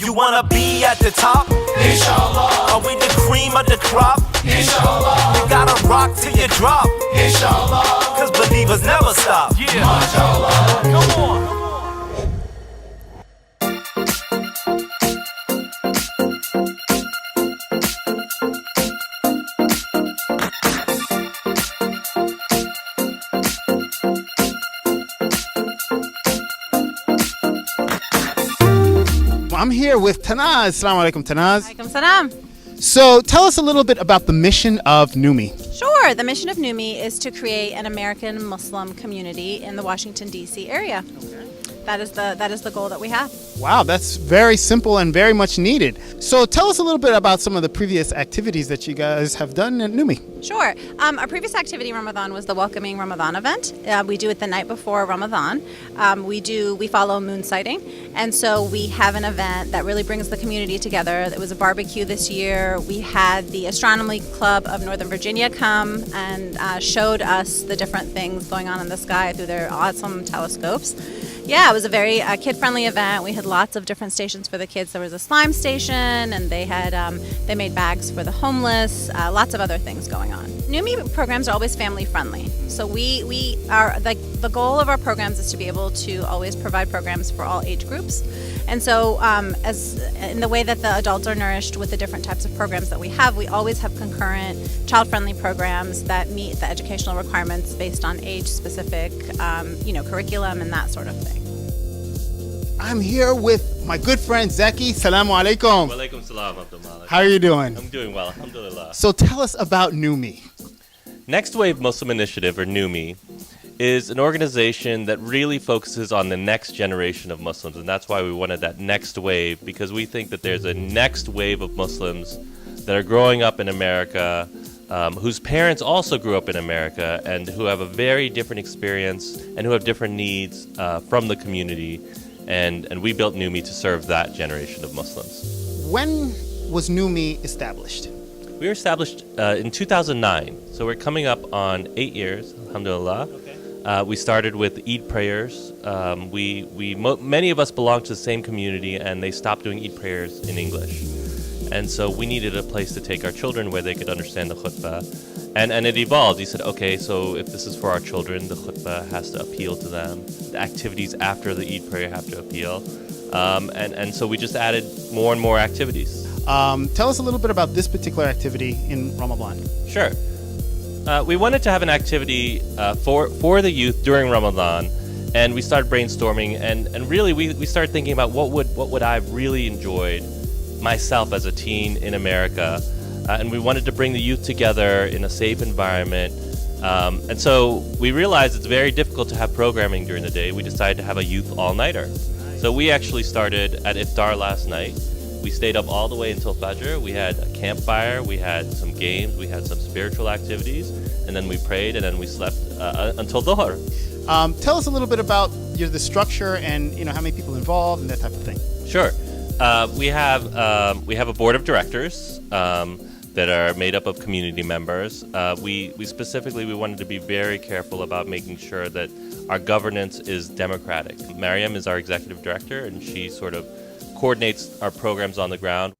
You wanna be at the top? Inshallah. Are we the cream of the crop? Inshallah. You gotta rock till you drop. Inshallah. Cause believers never stop. Yeah. MashaAllah. Come on. I'm here with Tanaz. Assalamu alaikum, Tanaz. Alaikum salam. So tell us a little bit about the mission of NWMI. Sure. The mission of NWMI is to create an American Muslim community in the Washington, D.C. area. Okay. That is the goal that we have. Wow, that's very simple and very much needed. So tell us a little bit about some of the previous activities that you guys have done at NWMI. Sure. Our previous activity in Ramadan was the Welcoming Ramadan event. We do it the night before Ramadan. We follow moon sighting, and so we have an event that really brings the community together. It was a barbecue this year. We had the Astronomy Club of Northern Virginia come and showed us the different things going on in the sky through their awesome telescopes. Yeah, it was a very kid-friendly event. We had lots of different stations for the kids. There was a slime station, and they made bags for the homeless. Lots of other things going on. NWMI programs are always family-friendly. So we are the goal of our programs is to be able to always provide programs for all age groups. And so, as in the way that the adults are nourished with the different types of programs that we always have concurrent child-friendly programs that meet the educational requirements based on age-specific, curriculum and that sort of thing. I'm here with my good friend Zeki. Assalamu alaikum. Wa alaikum salam, Abdul Malik. How are you doing? I'm doing well, alhamdulillah. So tell us about NWMI. Next Wave Muslim Initiative, or NWMI, is an organization that really focuses on the next generation of Muslims, and that's why we wanted that next wave, because we think that there's a next wave of Muslims that are growing up in America, whose parents also grew up in America, and who have a very different experience and who have different needs from the community, and we built NWMI to serve that generation of Muslims. When was NWMI established? We were established in 2009, so we're coming up on 8 years, alhamdulillah. Okay. We started with Eid prayers. Many of us belong to the same community, and they stopped doing Eid prayers in English. And so we needed a place to take our children where they could understand the khutbah. And it evolved. He said, okay, so if this is for our children, the khutbah has to appeal to them. The activities after the Eid prayer have to appeal. And so we just added more and more activities. Tell us a little bit about this particular activity in Ramadan. Sure. We wanted to have an activity for the youth during Ramadan, and we started brainstorming, and really we started thinking about what would I have really enjoyed myself as a teen in America, and we wanted to bring the youth together in a safe environment. And so we realized it's very difficult to have programming during the day. We decided to have a youth all-nighter. So we actually started at Iftar last night. We stayed up all the way until Fajr. We had a campfire, we had some games, we had some spiritual activities, and then we prayed, and then we slept until Dhuhr. Tell us a little bit about the structure and how many people involved and that type of thing. Sure. We have a board of directors that are made up of community members. We specifically wanted to be very careful about making sure that our governance is democratic. Mariam is our executive director, and she sort of coordinates our programs on the ground.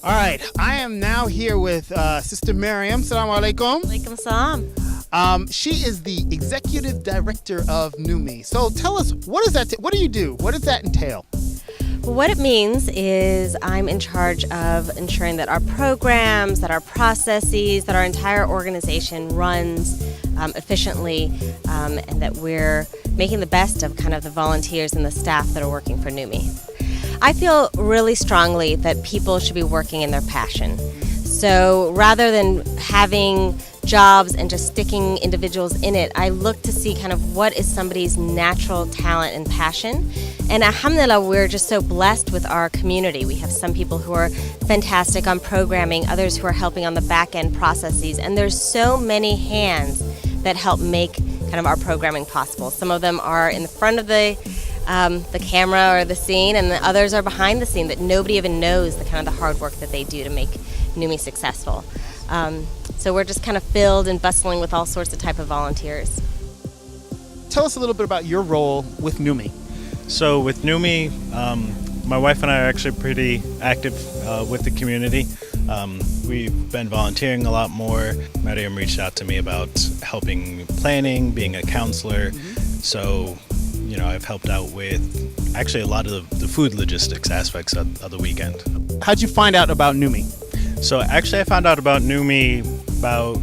All right, I am now here with Sister Mariam. Assalamu alaikum. Alaikum salam. She is the executive director of NWMI. So tell us, what is that? What do you do? What does that entail? What it means is I'm in charge of ensuring that our programs, that our processes, that our entire organization runs efficiently, and that we're making the best of kind of the volunteers and the staff that are working for NWMI. I feel really strongly that people should be working in their passion. So rather than having jobs and just sticking individuals in it, I look to see kind of what is somebody's natural talent and passion. And alhamdulillah, we're just so blessed with our community. We have some people who are fantastic on programming, others who are helping on the back end processes, and there's so many hands that help make kind of our programming possible. Some of them are in the front of the camera or the scene, and the others are behind the scene that nobody even knows the kind of the hard work that they do to make NWMI successful. So we're just kind of filled and bustling with all sorts of type of volunteers. Tell us a little bit about your role with NWMI. So with NWMI, My wife and I are actually pretty active with the community. We've been volunteering a lot more. Mariam reached out to me about helping planning, being a counselor. So, you know, I've helped out with actually a lot of the food logistics aspects of the weekend. How'd you find out about NWMI? So actually I found out about NWMI about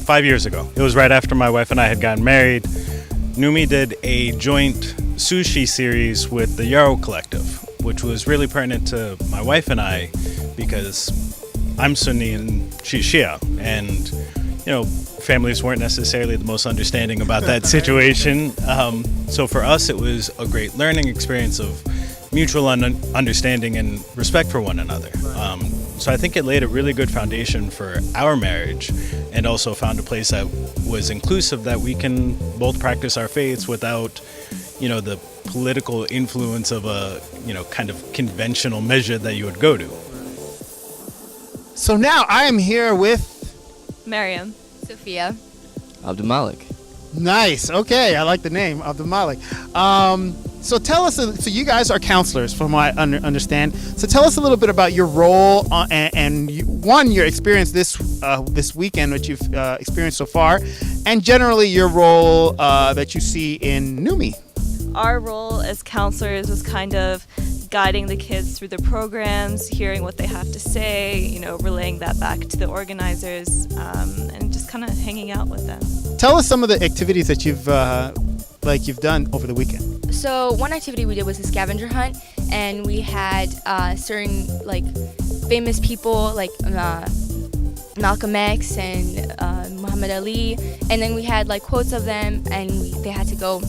5 years ago. It was right after my wife and I had gotten married. NWMI did a joint sushi series with the Yarrow Collective, which was really pertinent to my wife and I because I'm Sunni and she's Shia, and you know, families weren't necessarily the most understanding about that situation. So for us, it was a great learning experience of mutual understanding and respect for one another. So I think it laid a really good foundation for our marriage, and also found a place that was inclusive, that we can both practice our faiths without, you know, the political influence of a, you know, kind of conventional measure that you would go to. So now I am here with... Mariam. Sophia. Abdul Malik. Nice. Okay, I like the name, Abdul Malik. So tell us, so you guys are counselors from what I understand. So tell us a little bit about your role and your experience this weekend, which you've experienced so far, and generally your role that you see in NWMI. Our role as counselors was kind of guiding the kids through the programs, hearing what they have to say, you know, relaying that back to the organizers, and just kind of hanging out with them. Tell us some of the activities that you've done over the weekend. So one activity we did was a scavenger hunt, and we had certain like famous people like Malcolm X and Muhammad Ali, and then we had like quotes of them, and they had to go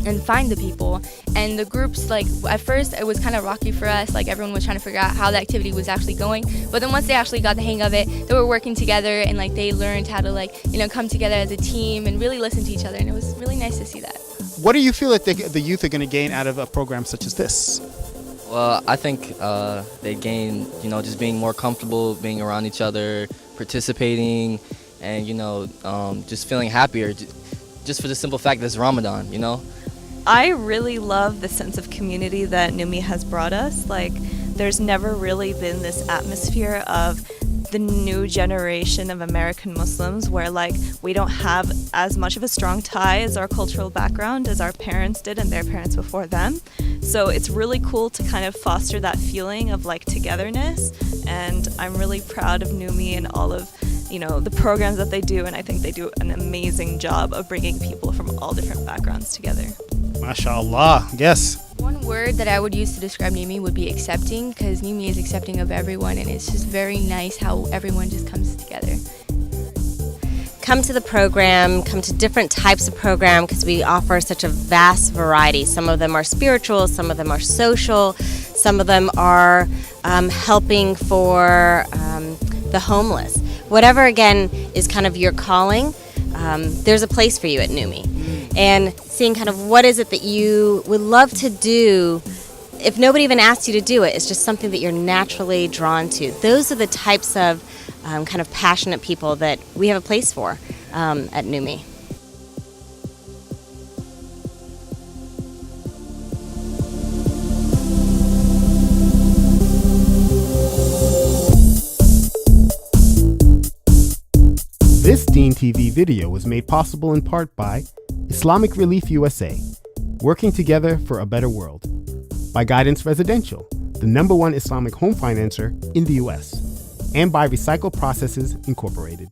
and find the people. And the groups, like at first it was kind of rocky for us, like everyone was trying to figure out how the activity was actually going, but then once they actually got the hang of it, they were working together, and like they learned how to, like, you know, come together as a team and really listen to each other, and it was really nice to see that. What do you feel that the youth are going to gain out of a program such as this? Well, I think they gain, you know, just being more comfortable, being around each other, participating, and, you know, just feeling happier, just for the simple fact that it's Ramadan, you know? I really love the sense of community that NWMI has brought us. Like, there's never really been this atmosphere of the new generation of American Muslims where, like, we don't have as much of a strong tie as our cultural background as our parents did and their parents before them. So it's really cool to kind of foster that feeling of, like, togetherness, and I'm really proud of NWMI and all of, you know, the programs that they do, and I think they do an amazing job of bringing people from all different backgrounds together. MashaAllah, yes. One word that I would use to describe NWMI would be accepting, because NWMI is accepting of everyone, and it's just very nice how everyone just comes together. Come to the program, come to different types of program, because we offer such a vast variety. Some of them are spiritual, some of them are social, some of them are helping for the homeless. Whatever, again, is kind of your calling, there's a place for you at NWMI. And seeing kind of what is it that you would love to do, if nobody even asked you to do it, it's just something that you're naturally drawn to. Those are the types of kind of passionate people that we have a place for at NWMI. This DeenTV video was made possible in part by Islamic Relief USA, working together for a better world, by Guidance Residential, the #1 Islamic home financer in the U.S., and by Recycle Processes Incorporated.